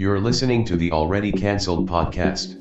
You're listening to the Already Cancelled podcast.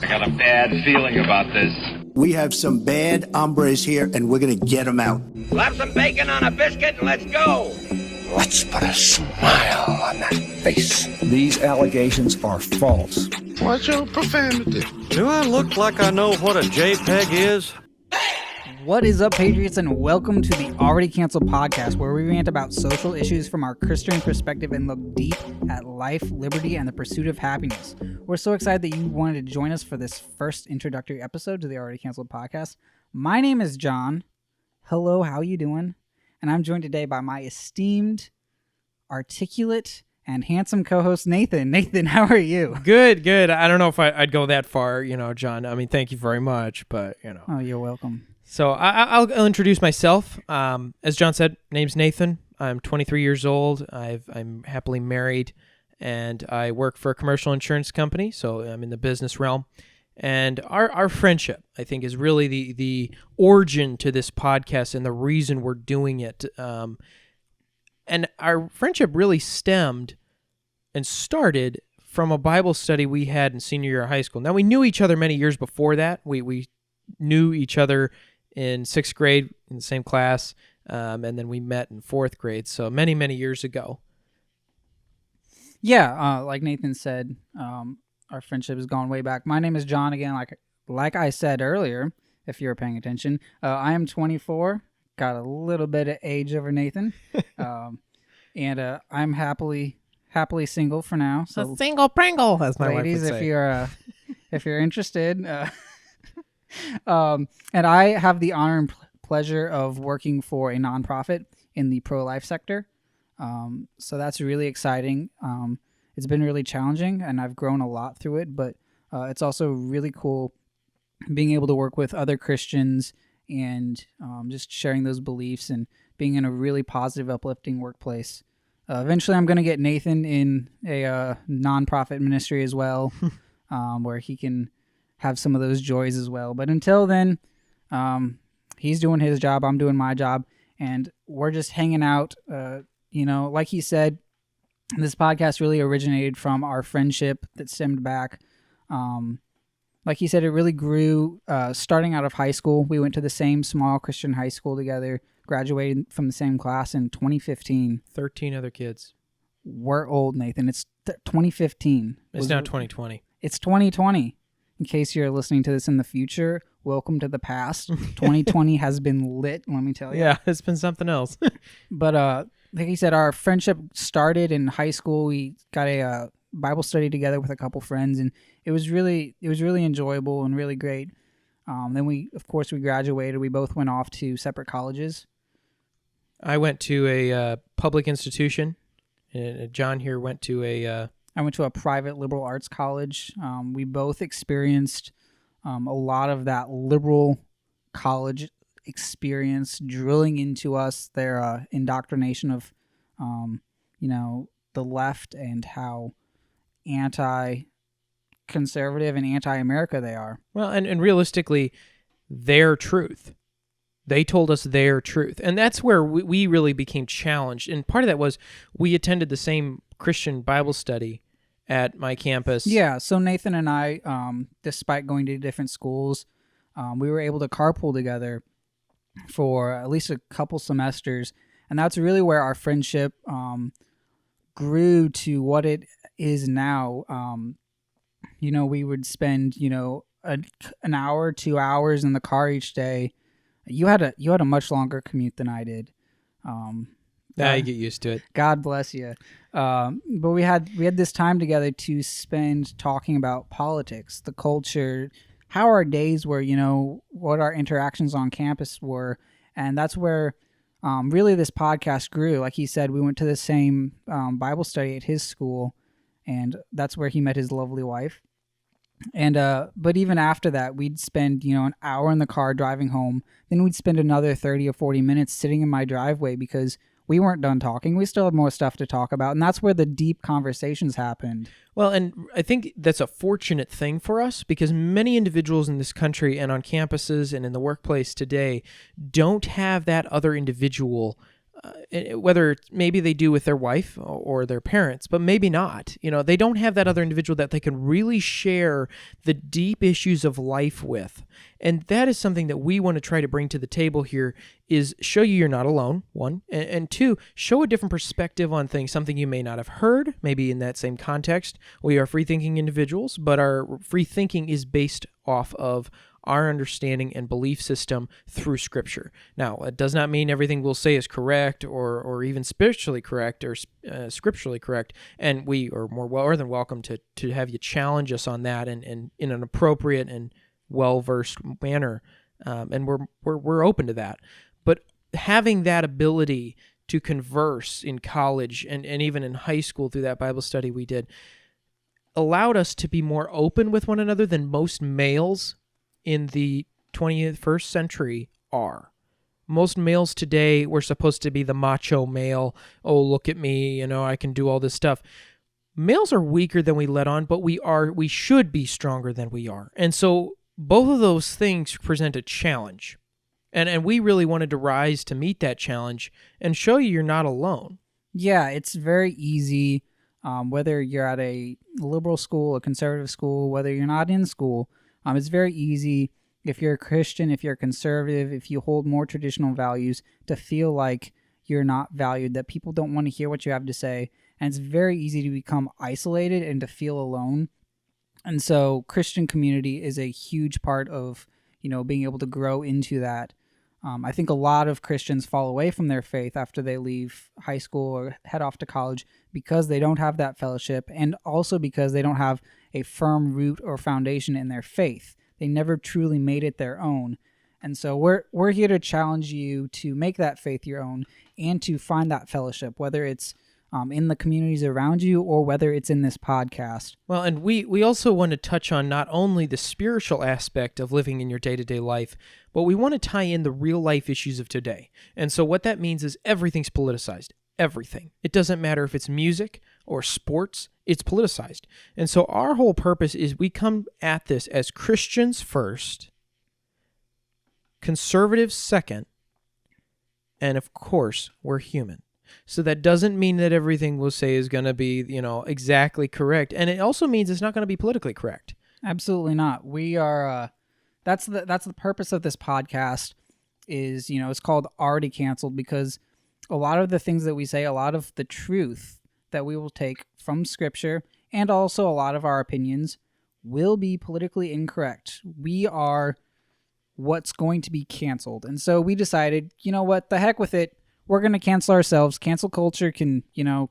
I got a bad feeling about this. We have some bad hombres here, and we're going to get them out. Slap some bacon on a biscuit and let's go. Let's put a smile on that face. These allegations are false. What's your profanity? Do I look like I know what a JPEG is? What is up, Patriots, and welcome to the Already Cancelled podcast, where we rant about social issues from our Christian perspective and look deep at life, liberty, and the pursuit of happiness. We're so excited that you wanted to join us for this first introductory episode to the Already Cancelled podcast. My name is John. Hello, how you doing? And I'm joined today by my esteemed, articulate, and handsome co-host, Nathan. Nathan, how are you? Good. I don't know if I'd go that far, John. I mean, thank you very much, but, Oh, you're welcome. So I'll introduce myself. As John said, name's Nathan. I'm 23 years old. I'm happily married, and I work for a commercial insurance company, so I'm in the business realm. And our friendship, I think, is really the origin to this podcast and the reason we're doing it. And our friendship really stemmed and started from a Bible study we had in senior year of high school. Now, we knew each other many years before that. We knew each other in 6th grade in the same class, and then we met in 4th grade, so many, many years ago. Yeah, like Nathan said, our friendship has gone way back. My name is John again, like I said earlier, if you were paying attention. I am 24, got a little bit of age over Nathan, and I'm happily single for now. So a single Pringle, as my ladies, wife would say. if you're interested. And I have the honor and pleasure of working for a nonprofit in the pro-life sector. So that's really exciting. It's been really challenging, and I've grown a lot through it, but it's also really cool being able to work with other Christians and just sharing those beliefs and being in a really positive, uplifting workplace. Eventually, I'm going to get Nathan in a nonprofit ministry as well, where he can have some of those joys as well. But until then, he's doing his job, I'm doing my job, and we're just hanging out. Like he said, this podcast really originated from our friendship that stemmed back. Like he said, it really grew starting out of high school. We went to the same small Christian high school together, graduated from the same class in 2015. 13 other kids. We're old, Nathan. It's 2015. It's now 2020. It's 2020. In case you're listening to this in the future, welcome to the past. 2020 has been lit, let me tell you. Yeah, it's been something else. But like he said, our friendship started in high school. We got a Bible study together with a couple friends, and it was really enjoyable and really great. Then we graduated. We both went off to separate colleges. I went to a public institution, and John here went to I went to a private liberal arts college. We both experienced a lot of that liberal college experience drilling into us their indoctrination of, the left and how anti-conservative and anti-America they are. Well, and realistically, their truth. They told us their truth. And that's where we really became challenged. And part of that was we attended the same Christian Bible study at my campus. Yeah, so Nathan and I, despite going to different schools, we were able to carpool together for at least a couple semesters. And that's really where our friendship grew to what it is now. We would spend, an hour, 2 hours in the car each day. You had a much longer commute than I did. I get used to it. God bless you. But we had this time together to spend talking about politics, the culture, how our days were, what our interactions on campus were. And that's where really this podcast grew. Like he said, we went to the same Bible study at his school, and that's where he met his lovely wife. And but even after that, we'd spend an hour in the car driving home. Then we'd spend another 30 or 40 minutes sitting in my driveway because we weren't done talking. We still had more stuff to talk about, and that's where the deep conversations happened. Well, and I think that's a fortunate thing for us because many individuals in this country and on campuses and in the workplace today don't have that other individual whether maybe they do with their wife or their parents, but maybe not. They don't have that other individual that they can really share the deep issues of life with. And that is something that we want to try to bring to the table here, is show you you're not alone, one, and two, show a different perspective on things, something you may not have heard, maybe in that same context. We are free-thinking individuals, but our free thinking is based off of our understanding and belief system through Scripture. Now, it does not mean everything we'll say is correct or even spiritually correct or scripturally correct, and we are more than welcome to have you challenge us on that and in an appropriate and well-versed manner, and we're open to that. But having that ability to converse in college and even in high school through that Bible study we did allowed us to be more open with one another than most males in the 21st century are. Most males today, we're supposed to be the macho male. Oh, look at me, I can do all this stuff. Males are weaker than we let on, but we should be stronger than we are. And so both of those things present a challenge. And we really wanted to rise to meet that challenge and show you you're not alone. Yeah, it's very easy, whether you're at a liberal school, a conservative school, whether you're not in school. It's very easy, if you're a Christian, if you're conservative, if you hold more traditional values, to feel like you're not valued, that people don't want to hear what you have to say. And it's very easy to become isolated and to feel alone. And so Christian community is a huge part of, being able to grow into that. I think a lot of Christians fall away from their faith after they leave high school or head off to college because they don't have that fellowship, and also because they don't have a firm root or foundation in their faith. They never truly made it their own. And so we're here to challenge you to make that faith your own and to find that fellowship, whether it's in the communities around you or whether it's in this podcast. Well, and we also want to touch on not only the spiritual aspect of living in your day-to-day life, but we want to tie in the real-life issues of today. And so what that means is everything's politicized. Everything. It doesn't matter if it's music or sports, it's politicized. And so our whole purpose is we come at this as Christians first, conservatives second, and of course, we're human. So that doesn't mean that everything we'll say is going to be, exactly correct. And it also means it's not going to be politically correct. Absolutely not. We are, that's the purpose of this podcast is, it's called Already Canceled, because a lot of the things that we say, a lot of the truth that we will take from Scripture, and also a lot of our opinions will be politically incorrect. We are what's going to be canceled. And so we decided, what, the heck with it. We're going to cancel ourselves. Cancel culture can,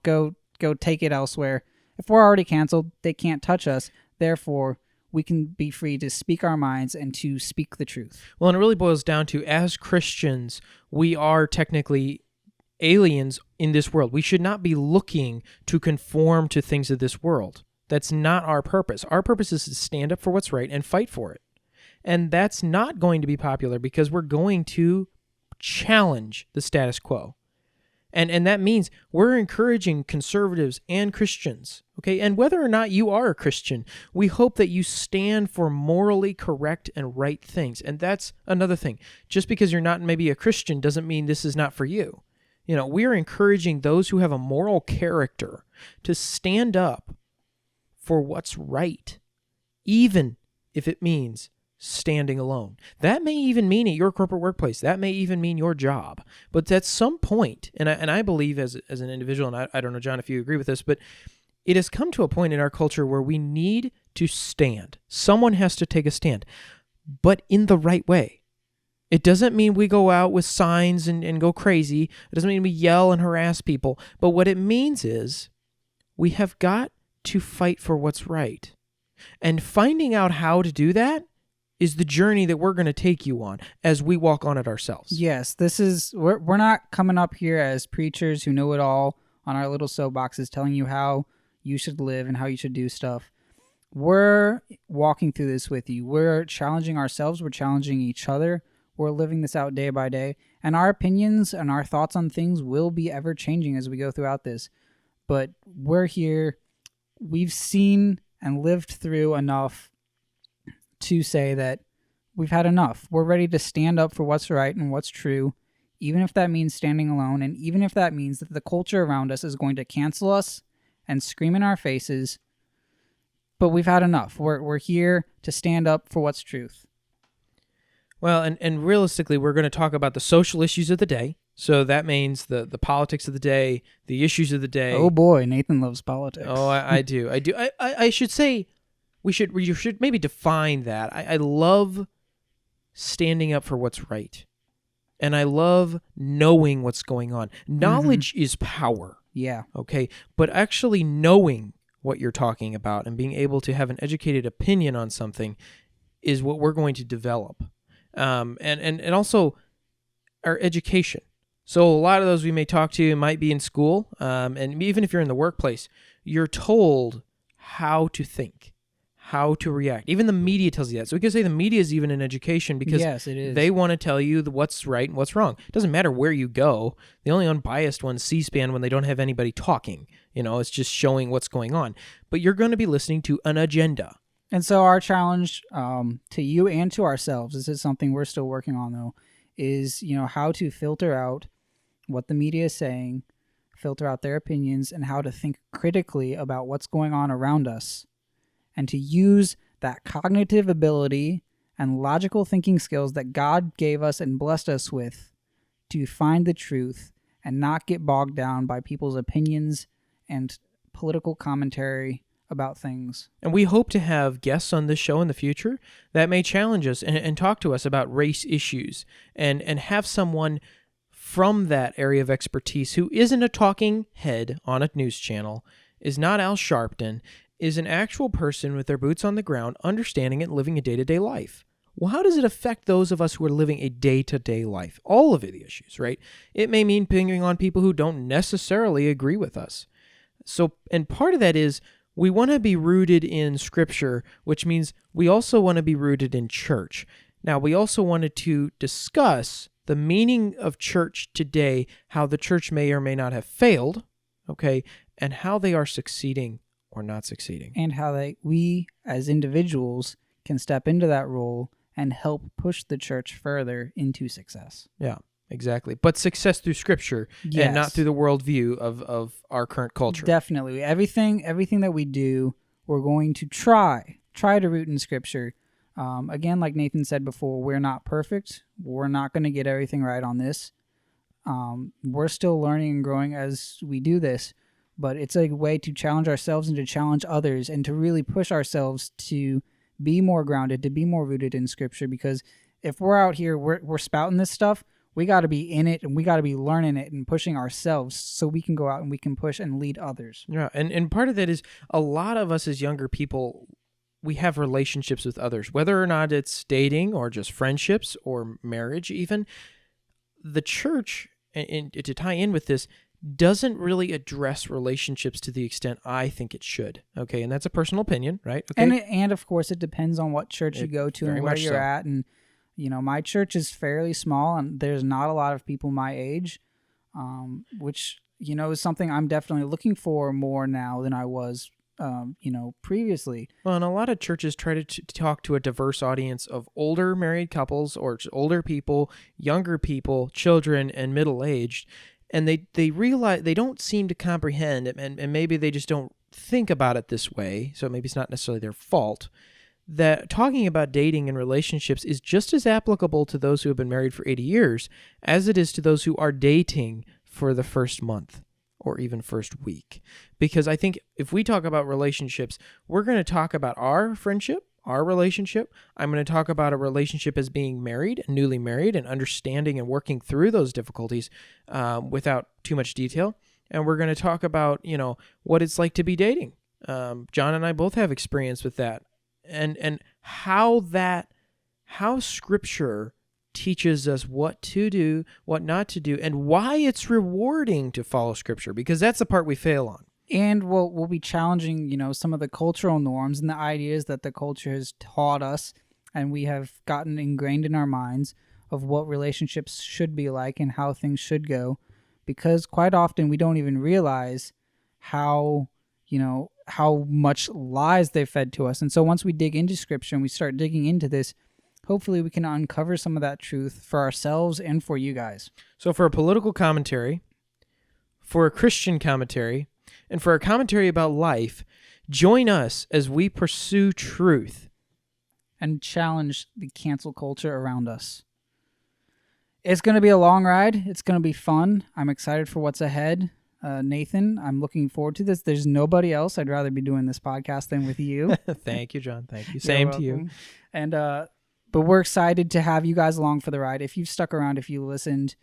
go take it elsewhere. If we're already canceled, they can't touch us. Therefore, we can be free to speak our minds and to speak the truth. Well, and it really boils down to, as Christians, we are technically aliens in this world. We should not be looking to conform to things of this world. That's not our purpose. Our purpose is to stand up for what's right and fight for it. And that's not going to be popular because we're going to challenge the status quo. And that means we're encouraging conservatives and Christians, okay? And whether or not you are a Christian, we hope that you stand for morally correct and right things. And that's another thing. Just because you're not maybe a Christian doesn't mean this is not for you. We're encouraging those who have a moral character to stand up for what's right, even if it means standing alone. That may even mean at your corporate workplace. That may even mean your job. But at some point, and I believe as an individual, and I don't know, John, if you agree with this, but it has come to a point in our culture where we need to stand. Someone has to take a stand, but in the right way. It doesn't mean we go out with signs and go crazy. It doesn't mean we yell and harass people. But what it means is we have got to fight for what's right. And finding out how to do that is the journey that we're going to take you on as we walk on it ourselves. Yes, we're not coming up here as preachers who know it all on our little soapboxes telling you how you should live and how you should do stuff. We're walking through this with you. We're challenging ourselves. We're challenging each other. We're living this out day by day. And our opinions and our thoughts on things will be ever changing as we go throughout this. But we're here. We've seen and lived through enough to say that we've had enough. We're ready to stand up for what's right and what's true, even if that means standing alone, and even if that means that the culture around us is going to cancel us and scream in our faces. But we've had enough. We're here to stand up for what's truth. Well, and realistically, we're going to talk about the social issues of the day. So that means the politics of the day, the issues of the day. Oh boy, Nathan loves politics. Oh, I do. I should say you should maybe define that. I love standing up for what's right. And I love knowing what's going on. Knowledge is power. Yeah. Okay. But actually knowing what you're talking about and being able to have an educated opinion on something is what we're going to develop. And also our education. So a lot of those we may talk to might be in school. And even if you're in the workplace, you're told how to think, how to react. Even the media tells you that. So we can say the media is even in education because yes, it is. They want to tell you what's right and what's wrong. It doesn't matter where you go. The only unbiased one's C-SPAN when they don't have anybody talking. It's just showing what's going on. But you're going to be listening to an agenda. And so our challenge to you and to ourselves, this is something we're still working on though, is how to filter out what the media is saying, filter out their opinions, and how to think critically about what's going on around us. And to use that cognitive ability and logical thinking skills that God gave us and blessed us with to find the truth and not get bogged down by people's opinions and political commentary about things. And we hope to have guests on this show in the future that may challenge us and talk to us about race issues and have someone from that area of expertise who isn't a talking head on a news channel, is not Al Sharpton, is an actual person with their boots on the ground, understanding it and living a day-to-day life. Well, how does it affect those of us who are living a day-to-day life? All of the issues, right? It may mean pinging on people who don't necessarily agree with us. So, and part of that is we want to be rooted in Scripture, which means we also want to be rooted in church. Now, we also wanted to discuss the meaning of church today, how the church may or may not have failed, okay, and how they are succeeding or not succeeding. And how we as individuals can step into that role and help push the church further into success. Yeah, exactly. But success through Scripture and not through the worldview of our current culture. Definitely. Everything that we do, we're going to try to root in Scripture. Again, like Nathan said before, we're not perfect. We're not going to get everything right on this. We're still learning and growing as we do this. But it's a way to challenge ourselves and to challenge others and to really push ourselves to be more grounded, to be more rooted in Scripture. Because if we're out here, we're spouting this stuff, we got to be in it and we got to be learning it and pushing ourselves so we can go out and we can push and lead others. Yeah, and part of that is a lot of us as younger people, we have relationships with others, whether or not it's dating or just friendships or marriage even. The church, and to tie in with this, doesn't really address relationships to the extent I think it should. Okay, and that's a personal opinion, right? Okay. And of course, it depends on what church you go to and where you're at. And, my church is fairly small and there's not a lot of people my age, which, is something I'm definitely looking for more now than I was, previously. Well, and a lot of churches try to talk to a diverse audience of older married couples or just older people, younger people, children, and middle-aged. And they realize they don't seem to comprehend, and maybe they just don't think about it this way, so maybe it's not necessarily their fault, that talking about dating and relationships is just as applicable to those who have been married for 80 years as it is to those who are dating for the first month or even first week. Because I think if we talk about relationships, we're going to talk about our friendship, our relationship. I'm going to talk about a relationship as being married, newly married, and understanding and working through those difficulties without too much detail. And we're going to talk about, what it's like to be dating. John and I both have experience with that. And how Scripture teaches us what to do, what not to do, and why it's rewarding to follow Scripture, because that's the part we fail on. And we'll be challenging, some of the cultural norms and the ideas that the culture has taught us and we have gotten ingrained in our minds of what relationships should be like and how things should go. Because quite often we don't even realize how much lies they fed to us. And so once we dig into Scripture and we start digging into this, hopefully we can uncover some of that truth for ourselves and for you guys. So for a political commentary, for a Christian commentary, and for a commentary about life, join us as we pursue truth and challenge the cancel culture around us. It's going to be a long ride. It's going to be fun. I'm excited for what's ahead. Nathan, I'm looking forward to this. There's nobody else I'd rather be doing this podcast than with you. Thank you, John. Thank you. Same to you. And but we're excited to have you guys along for the ride. If you've stuck around, if you listened,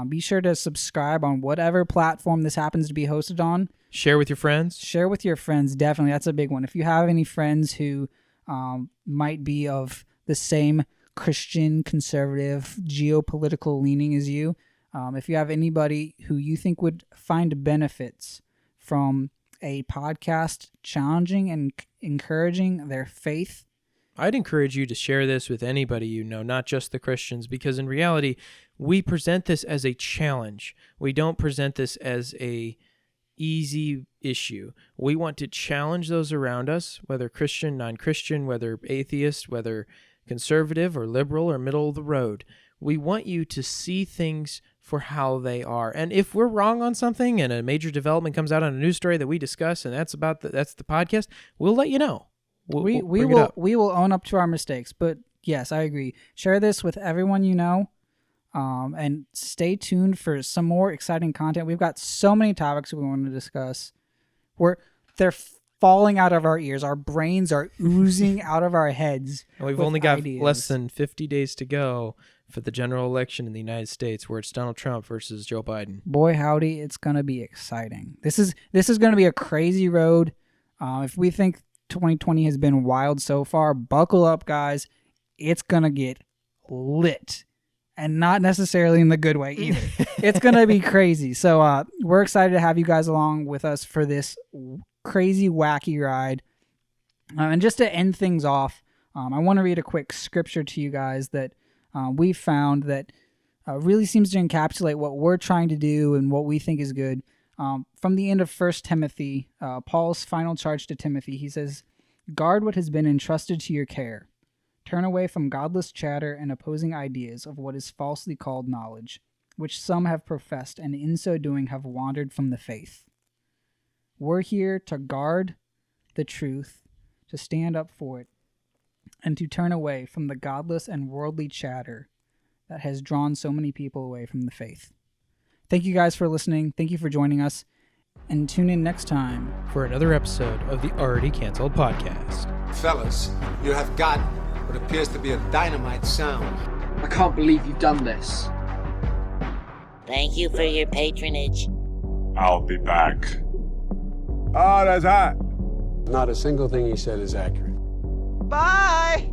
be sure to subscribe on whatever platform this happens to be hosted on. Share with your friends. Share with your friends, definitely. That's a big one. If you have any friends who might be of the same Christian, conservative, geopolitical leaning as you, if you have anybody who you think would find benefits from a podcast challenging and encouraging their faith, I'd encourage you to share this with anybody you know, not just the Christians, because in reality, we present this as a challenge. We don't present this as a easy issue. We want to challenge those around us, whether Christian, non-Christian, whether atheist, whether conservative or liberal or middle of the road. We want you to see things for how they are. And if we're wrong on something and a major development comes out on a news story that we discuss and that's the podcast, we'll let you know. We will own up to our mistakes. But yes, I agree. Share this with everyone you know. And stay tuned for some more exciting content. We've got so many topics we want to discuss. They're falling out of our ears. Our brains are oozing out of our heads. And we've only got less than 50 days to go for the general election in the United States, where it's Donald Trump versus Joe Biden. Boy, howdy, it's going to be exciting. This is going to be a crazy road. If we think 2020 has been wild so far, buckle up, guys. It's going to get lit. And not necessarily in the good way either. It's going to be crazy. So we're excited to have you guys along with us for this crazy, wacky ride. And just to end things off, I want to read a quick scripture to you guys that we found that really seems to encapsulate what we're trying to do and what we think is good. From the end of 1 Timothy, Paul's final charge to Timothy, he says, "Guard what has been entrusted to your care. Turn away from godless chatter and opposing ideas of what is falsely called knowledge, which some have professed and in so doing have wandered from the faith." We're here to guard the truth, to stand up for it, and to turn away from the godless and worldly chatter that has drawn so many people away from the faith. Thank you guys for listening. Thank you for joining us. And tune in next time for another episode of the Already Canceled podcast. Fellas, you have got what appears to be a dynamite sound. I can't believe you've done this. Thank you for your patronage. I'll be back. Oh, that's hot. Not a single thing he said is accurate. Bye!